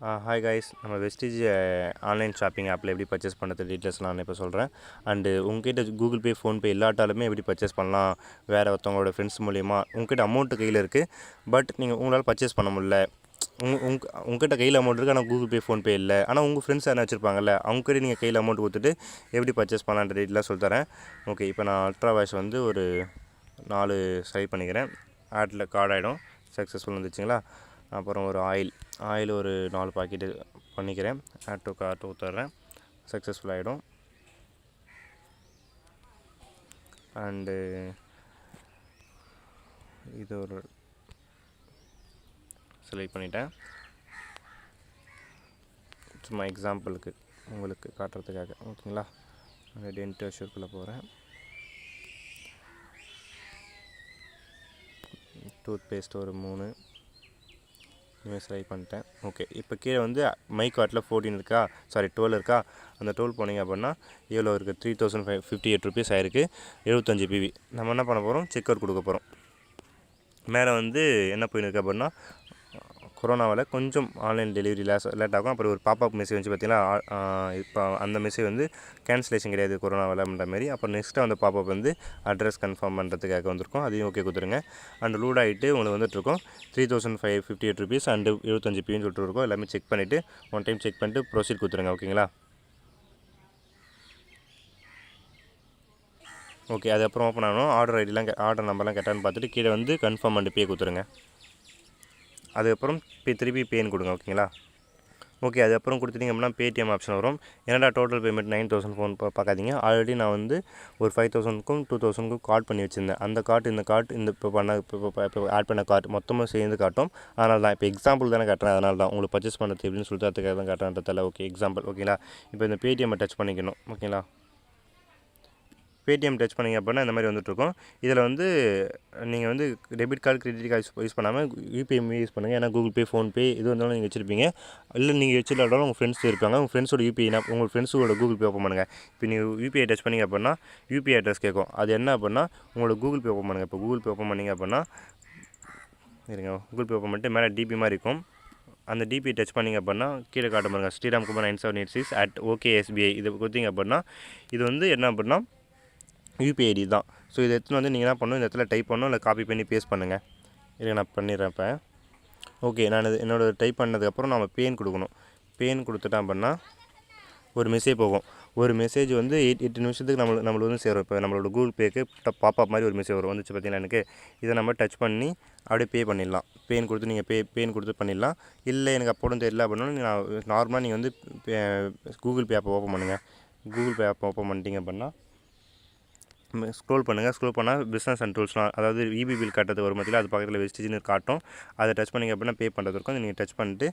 Hi guys, நம்ம Vestige online shopping ஆப்பில் எப்படி பர்ச்சேஸ் பண்ணுறது டீட்டெயில்ஸ் நான் இப்போ சொல்கிறேன். அண்டு உங்ககிட்ட கூகுள் பே, ஃபோன்பே இல்லாட்டாலுமே எப்படி பர்ச்சேஸ் பண்ணலாம், வேறு ஒருத்தவங்களோட ஃப்ரெண்ட்ஸ் மூலிமா உங்ககிட்ட அமௌண்ட்டு கையில் இருக்குது, பட் உங்களால் பர்ச்சேஸ் பண்ண முடியல. உங்ககிட்ட கையில் அமௌண்ட் இருக்குது, ஆனால் கூகுள் பே, ஃபோன்பே இல்லை. ஆனால் உங்கள் ஃப்ரெண்ட்ஸ் யாரும் வச்சுருப்பாங்கல்ல, அவங்ககிட்ட நீங்கள் கையில் அமௌண்ட் கொடுத்துட்டு எப்படி பர்ச்சேஸ் பண்ணலான்ற டீட்டெயிலாக சொல்லித்தரேன். ஓகே, இப்போ நான் அல்ட்ரா வாஷ் வந்து ஒரு 4 செலக்ட் பண்ணிக்கிறேன். ஆட்டில் கார்டு ஆகிடும். சக்ஸஸ்ஃபுல் வந்துச்சுங்களா. அப்புறம் ஒரு ஆயில் ஒரு 4 பாக்கெட்டு பண்ணிக்கிறேன். ஆட் டு கார்ட் ஊற்றுறேன். சக்ஸஸ்ஃபுல் ஆகிடும். அண்டு இது ஒரு செலக்ட் பண்ணிட்டேன். சும்மா எக்ஸாம்பிளுக்கு உங்களுக்கு காட்டுறதுக்காக. ஓகேங்களா. அந்த டென்ட் ஷூக்குள்ளே போகிறேன். டூத் பேஸ்ட் ஒரு 3 செலக்ட் பண்ணிட்டேன். ஓகே, இப்போ கீழே வந்து மை கார்ட்டில் 12 இருக்கா. அந்த 12 போனீங்க அப்படின்னா எவ்வளோ இருக்குது, 3558 ருபீஸ் ஆயிருக்கு. 75 பிபி. நம்ம என்ன பண்ண போகிறோம், செக் அவுட் கொடுக்க போகிறோம். மேலே வந்து என்ன போயிருக்கு அப்படின்னா, கொரோனாவில் கொஞ்சம் ஆன்லைன் டெலிவரி லேட் ஆகும். அப்புறம் ஒரு பாப்அப் மெசேஜ் வந்து பார்த்தீங்கன்னா, இப்போ அந்த மெசேஜ் வந்து கேன்சலேஷன் கிடையாது கொரோனாவில் அப்படின்ற மாதிரி. அப்புறம் நெக்ஸ்ட்டு அந்த பாப்அப் வந்து அட்ரஸ் கன்ஃபார்ம் பண்ணுறதுக்காக வந்திருக்கும். அதையும் ஓகே கொடுத்துருங்க. அண்ட் லூட் ஆகிட்டு உங்களுக்கு வந்துட்டுருக்கோம் 3558 ருபீஸ் அண்டு 75 பின்னு சொல்லிட்டு இருக்கும். எல்லாமே செக் பண்ணிவிட்டு ஒன் டைம் செக் பண்ணிட்டு ப்ரொசீட் கொடுத்துருங்க. ஓகேங்களா. ஓகே, அதுக்கப்புறம் ஓப்பன் ஆகணும். ஆர்டர் நம்பர்லாம் கரெக்டானு பார்த்துட்டு கீழே வந்து கன்ஃபார்ம் அண்ட் பே கொடுத்துருங்க. அதுக்கப்புறம் திருப்பி பேன்னு கொடுங்க. ஓகேங்களா. ஓகே, அதுக்கப்புறம் கொடுத்துட்டிங்க அப்படின்னா பேடிஎம் ஆப்ஷன் வரும். என்னடா டோட்டல் பேமெண்ட் 9000 ஃபோன் பார்க்காதீங்க. ஆல்ரெடி நான் வந்து ஒரு 5000க்கும் 2000க்கும் கார்ட் பண்ணி வச்சுருந்தேன். அந்த கார்ட் இந்த இப்போ ஆட் பண்ண கார்ட் மொத்தமாக சேர்ந்து காட்டும். அதனால தான் இப்போ எக்ஸாம்பிள் தானே காட்டுறேன். அதனால தான் உங்களுக்கு பர்ச்சேஸ் பண்ணுறது எப்படின்னு சொல்லிட்டு அதுக்காக தான் காட்டுறதுல. Okay, example. ஓகேங்களா. இப்போ இந்த பேடிஎம்மை டச் பண்ணிக்கணும். ஓகேங்களா. பேடிஎம் டச் பண்ணிங்க அப்படின்னா இந்த மாதிரி வந்துட்டுருக்கும். இதில் வந்து நீங்கள் வந்து debit card, credit card use பண்ணாமல் யூபிஐ யூஸ் பண்ணுங்கள். ஏன்னா கூகுள் பே, ஃபோன்பே இது வந்தாலும் நீங்கள் வச்சுருப்பீங்க. இல்லை நீங்கள் வச்சுருந்தாலும் உங்கள் ஃப்ரெண்ட்ஸ் இருப்பாங்க. உங்கள் ஃப்ரெண்ட்ஸோட யூபிஐ உங்கள் ஃப்ரெண்ட்ஸோட கூகுள் பே ஓப்பன் பண்ணுங்கள். இப்போ நீங்கள் யூபிஐ டச் பண்ணிங்க அப்படின்னா யூபிஐ அட்ரஸ் கேட்கும். அது என்ன அப்படின்னா உங்களோட கூகுள் பே ஓப்பன் பண்ணுங்கள். இப்போ கூகுள் பே ஓப்பன் பண்ணிங்க அப்படின்னா கூகுள் பே ஓப்பன் பண்ணிட்டு மேலே டிபி மாதிரி இருக்கும். அந்த டிபி டச் பண்ணிங்க அப்படின்னா கீழே காட்ட பாருங்கள், ஸ்ரீராம்குமார் 9786@OKSBI. இது கொடுத்தீங்க அப்படின்னா இது வந்து என்ன அப்படின்னா யூபிஐ ஐடி தான். ஸோ இதை எடுத்துன்னு வந்து நீங்கள் என்ன பண்ணணும், இந்த இடத்துல டைப் பண்ணணும், இல்லை காப்பி பண்ணி பேஸ்ட் பண்ணுங்கள். இதை நான் பண்ணிடுறேன். இப்போ ஓகே, நான் என்னோடய டைப் பண்ணதுக்கப்புறம் நம்ம பேன் கொடுக்கணும். பேன் கொடுத்துட்டேன் அப்படின்னா ஒரு மெசேஜ் போகும். ஒரு மெசேஜ் வந்து 8 நிமிஷத்துக்கு நம்மளுக்கு வந்து சேரும். இப்போ நம்மளோட கூகுள் பேக்கு பாப்அப் மாதிரி ஒரு மெசேஜ் வரும். வந்துச்சு பார்த்தீங்கன்னா எனக்கு இதை நம்ம டச் பண்ணி அப்படியே பே பண்ணிடலாம். பேன் கொடுத்து நீங்கள் பேன் கொடுத்து பண்ணிடலாம். இல்லை எனக்கு அப்போடும் தெரியல அப்படின்னா நார்மலாக நீங்கள் வந்து கூகுள் பே ஆப்பை ஓப்பன் பண்ணுங்கள். கூகுள் பே ஆப்பை ஓப்பன் பண்ணிட்டீங்க அப்படின்னா ஸ்க்ரோல் பண்ணுங்கள். ஸ்க்ரோல் பண்ணால் பிஸ்னஸ் அண்ட் டூல்ஸ்லாம், அதாவது இபி பில் காட்டுறது வரும் மத்தியில், அது பக்கத்தில் வெஸ்டீஜ்னு காட்டும். அதை டச் பண்ணிங்க அப்படின்னா பே பண்ணுறது இருக்கும். நீங்கள் டச் பண்ணிட்டு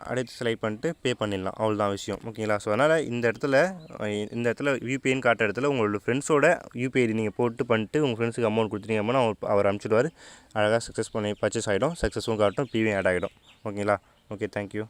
அடுத்து செலக்ட் பண்ணிட்டு பே பண்ணிடலாம். அவ்வளோதான் விஷயம். ஓகேங்களா. ஸோ அதனால் இந்த இடத்துல யூபிஐன்னு காட்டுற இடத்துல உங்களோட ஃப்ரெண்ட்ஸோட யூபிஐ ஐடி நீங்கள் பண்ணிட்டு உங்கள் ஃப்ரெண்ட்ஸுக்கு அமௌண்ட் கொடுத்துட்டீங்க அப்படின்னா அவர் அனுப்பிச்சிடுவார். அழகாக சக்ஸஸ் பண்ணி பர்ச்சேஸ் ஆகிடும். சக்ஸஸ்ஃபுல் காட்டும், பிவியும் ஆட் ஆகிடும். ஓகேங்களா. Okay, thank you.